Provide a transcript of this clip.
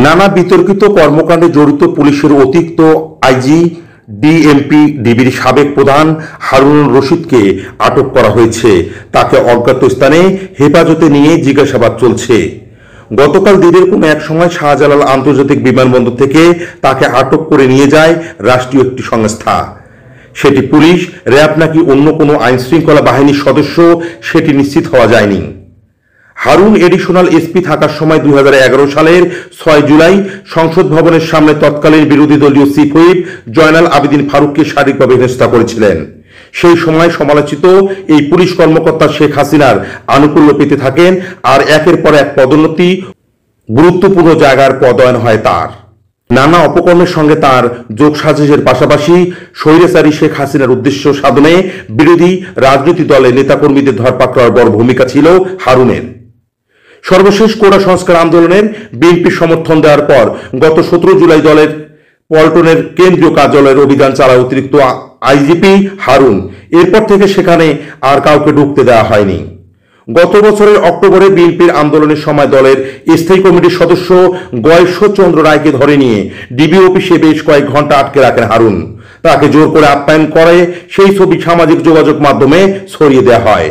নানা বিতর্কিত কর্মকাণ্ডে জড়িত পুলিশের অতিরিক্ত আইজি ডিএমপি ডিবির সাবেক প্রধান হারুনুর রশিদকে আটক করা হয়েছে। তাকে অজ্ঞাত স্থানে হেফাজতে নিয়ে জিজ্ঞাসাবাদ চলছে। গতকাল দিনের কোনো এক সময় শাহজালাল আন্তর্জাতিক বিমানবন্দর থেকে তাকে আটক করে নিয়ে যায় রাষ্ট্রীয় একটি সংস্থা। সেটি পুলিশ, র্যাব নাকি অন্য কোনো আইনশৃঙ্খলা বাহিনীর সদস্য সেটি নিশ্চিত হওয়া যায়নি। হারুন এডিশনাল এসপি থাকার সময় 2011 সালের 6 জুলাই সংসদ ভবনের সামনে তৎকালীন বিরোধী দলীয় চিফ হুইপ জয়নাল আবেদিন ফারুককে শারীরিকভাবে হেনস্থা করেছিলেন। সেই সময় সমালোচিত এই পুলিশ কর্মকর্তা শেখ হাসিনার আনুকূল্য পেতে থাকেন আর একের পর এক পদোন্নতি, গুরুত্বপূর্ণ জায়গার পদায়ন হয় তার। নানা অপকর্মের সঙ্গে তার যোগসাজশের পাশাপাশি স্বৈরাচারী শেখ হাসিনার উদ্দেশ্য সাধনে বিরোধী রাজনৈতিক দলের নেতাকর্মীদের ধরপাকড় করার বড় ভূমিকা ছিল হারুনের। সর্বশেষ কোটা সংস্কার আন্দোলনের বিএনপি সমর্থন দেওয়ার পর গত 17 জুলাই দলের পল্টনের কেন্দ্রীয় কার্যালয়ের অভিযান চালায় অতিরিক্ত আইজিপি হারুন। এরপর থেকে সেখানে আর কাউকে ঢুকতে দেওয়া হয়নি। গত বছরের অক্টোবরে বিএনপির আন্দোলনের সময় দলের স্থায়ী কমিটির সদস্য গয়েশ্বরচন্দ্র রায়কে ধরে নিয়ে ডিবি অফিসে বেশ কয়েক ঘন্টা আটকে রাখেন হারুন। তাকে জোর করে আপ্যায়ন করে সেই ছবি সামাজিক যোগাযোগ মাধ্যমে ছড়িয়ে দেওয়া হয়।